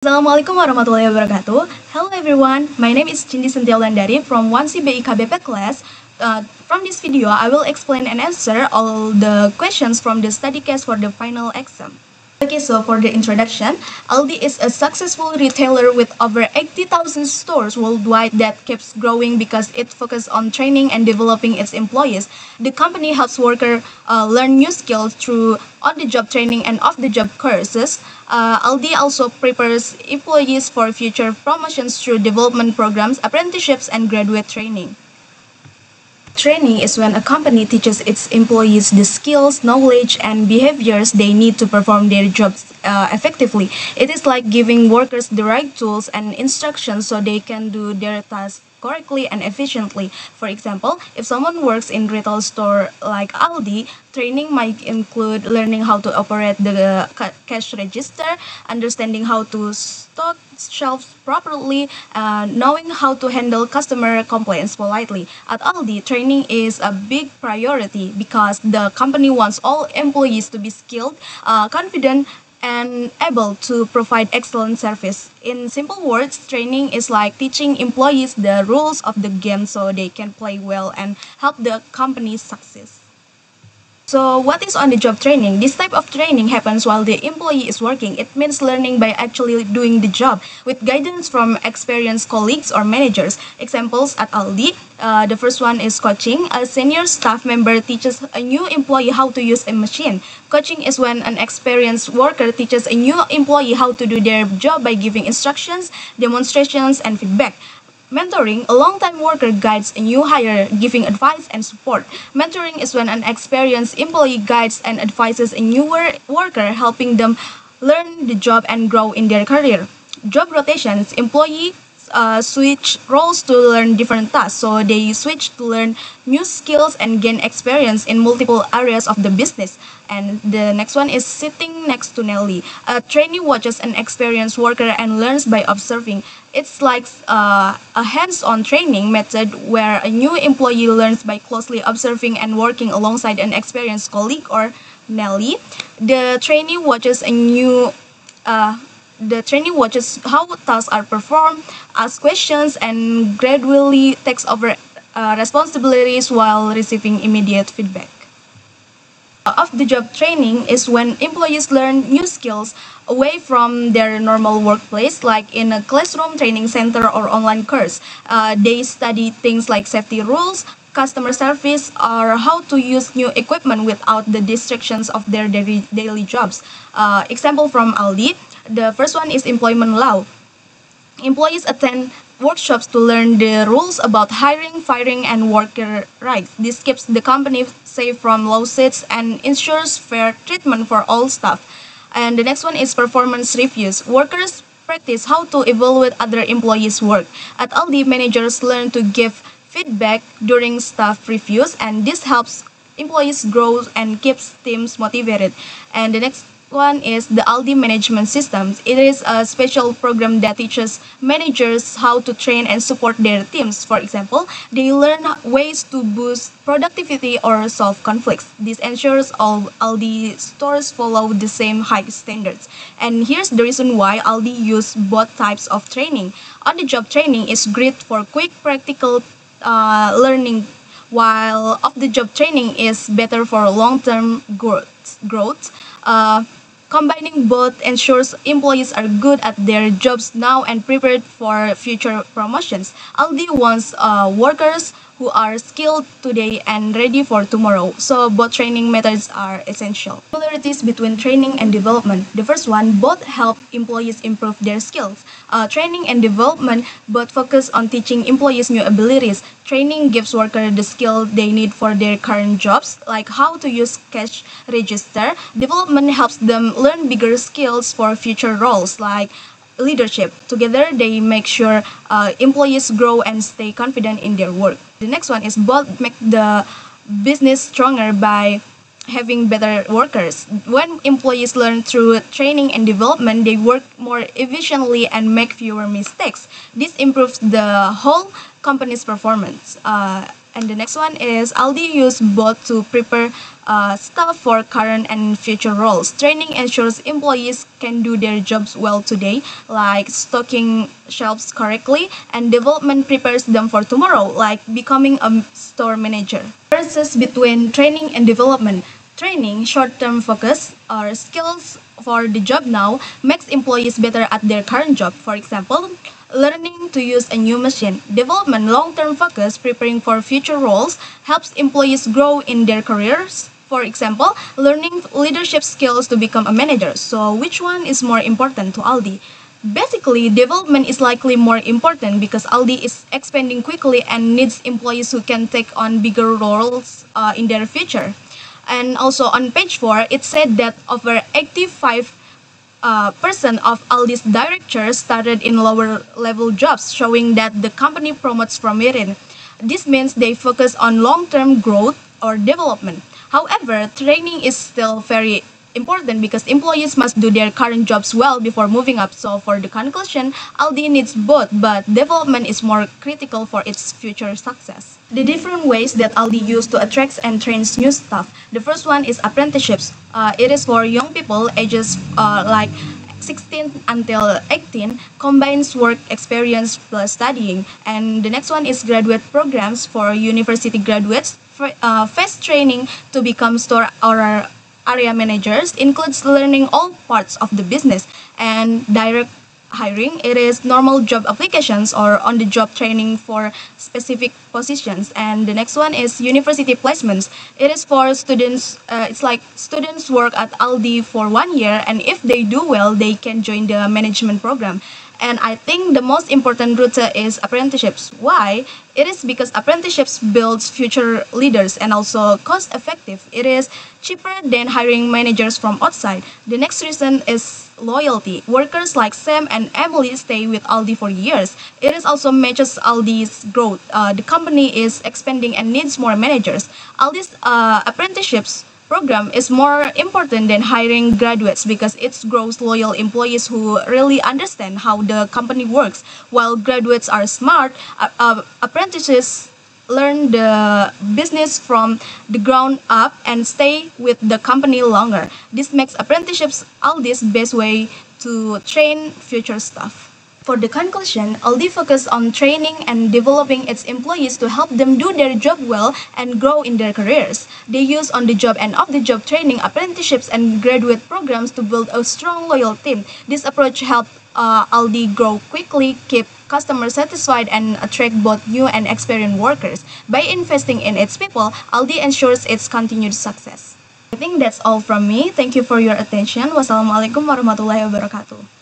Assalamualaikum warahmatullahi wabarakatuh. Hello everyone, my name is Cindy Sentia Wulandari from 1C BIKBP class. From this video, I will explain and answer all the questions from the study case for the final exam. Okay, so for the introduction, Aldi is a successful retailer with over 80,000 stores worldwide that keeps growing because it focuses on training and developing its employees. The company helps workers learn new skills through on-the-job training and off-the-job courses. Aldi also prepares employees for future promotions through development programs, apprenticeships, and graduate training. Training is when a company teaches its employees the skills, knowledge, and behaviors they need to perform their jobs effectively. It is like giving workers the right tools and instructions so they can do their tasks correctly and efficiently. For example, if someone works in retail store like Aldi, training might include learning how to operate the cash register, understanding how to stock shelves properly, knowing how to handle customer complaints politely. At Aldi, training is a big priority because the company wants all employees to be skilled, confident, and able to provide excellent service. In simple words, training is like teaching employees the rules of the game so they can play well and help the company succeed. So what is on-the-job training? This type of training happens while the employee is working. It means learning by actually doing the job with guidance from experienced colleagues or managers. Examples at Aldi, the first one is coaching. A senior staff member teaches a new employee how to use a machine. Coaching is when an experienced worker teaches a new employee how to do their job by giving instructions, demonstrations, and feedback. Mentoring, a long-time worker guides a new hire, giving advice and support. Mentoring is when an experienced employee guides and advises a newer worker, helping them learn the job and grow in their career. Job rotations, employees switch roles to learn different tasks, so they switch to learn new skills and gain experience in multiple areas of the business. And the next one is sitting next to Nelly. A trainee watches an experienced worker and learns by observing. It's like a hands-on training method where a new employee learns by closely observing and working alongside an experienced colleague or Nelly. The trainee watches how tasks are performed, asks questions, and gradually takes over responsibilities while receiving immediate feedback. Off-the-job training is when employees learn new skills away from their normal workplace, like in a classroom, training center, or online course. They study things like safety rules, customer service, or how to use new equipment without the distractions of their daily jobs. Example from Aldi, the first one is employment law. Employees attend workshops to learn the rules about hiring, firing, and worker rights. This keeps the company safe from lawsuits and ensures fair treatment for all staff. And the next one is performance reviews. Workers practice how to evaluate other employees' work. At Aldi, managers learn to give feedback during staff reviews, and this helps employees grow and keeps teams motivated. And the next one is the Aldi Management Systems. It is a special program that teaches managers how to train and support their teams. For example, they learn ways to boost productivity or solve conflicts. This ensures all Aldi stores follow the same high standards. And here's the reason why Aldi use both types of training. On-the-job training is great for quick practical learning, while off-the-job training is better for long-term growth. Combining both ensures employees are good at their jobs now and prepared for future promotions. Aldi wants workers who are skilled today and ready for tomorrow, so both training methods are essential. Similarities between training and development. The first one, both help employees improve their skills. Training and development both focus on teaching employees new abilities. Training gives workers the skill they need for their current jobs, like how to use cash register. Development helps them learn bigger skills for future roles, like leadership. Together, they make sure employees grow and stay confident in their work. The next one is both make the business stronger by having better workers. When employees learn through training and development, they work more efficiently and make fewer mistakes. This improves the whole company's performance. And the next one is Aldi use both to prepare staff for current and future roles. Training ensures employees can do their jobs well today, like stocking shelves correctly, and development prepares them for tomorrow, like becoming a store manager. Differences between training and development. Training, short-term focus, or skills for the job now makes employees better at their current job. For example, learning to use a new machine. Development, long-term focus, preparing for future roles, helps employees grow in their careers. For example, learning leadership skills to become a manager. So which one is more important to Aldi? Basically, development is likely more important because Aldi is expanding quickly and needs employees who can take on bigger roles in their future. And also on page 4, it said that over 85% of Aldi's directors started in lower level jobs, showing that the company promotes from within. This means they focus on long-term growth or development. However, training is still very important because employees must do their current jobs well before moving up. So for the conclusion, Aldi needs both, but development is more critical for its future success. The different ways that Aldi use to attract and train new staff. The first one is apprenticeships. It is for young people ages like 16 until 18, combines work experience plus studying. And the next one is graduate programs for university graduates. Fast training to become store or area managers includes learning all parts of the business. And direct hiring, it is normal job applications or on-the-job training for specific positions. And the next one is university placements. It is for students, it's like students work at Aldi for 1 year, and if they do well, they can join the management program. And I think the most important route is apprenticeships. Why? It is because apprenticeships builds future leaders and also cost effective. It is cheaper than hiring managers from outside. The next reason is loyalty. Workers like Sam and Emily stay with Aldi for years. It is also matches Aldi's growth. The company is expanding and needs more managers. Aldi's apprenticeships program is more important than hiring graduates because it grows loyal employees who really understand how the company works. While graduates are smart, apprentices learn the business from the ground up and stay with the company longer. This makes apprenticeships Aldi's best way to train future staff. For the conclusion, Aldi focus on training and developing its employees to help them do their job well and grow in their careers. They use on-the-job and off-the-job training, apprenticeships, and graduate programs to build a strong, loyal team. This approach helps Aldi grow quickly, keep customers satisfied, and attract both new and experienced workers. By investing in its people, Aldi ensures its continued success. I think that's all from me. Thank you for your attention. Wassalamualaikum warahmatullahi wabarakatuh.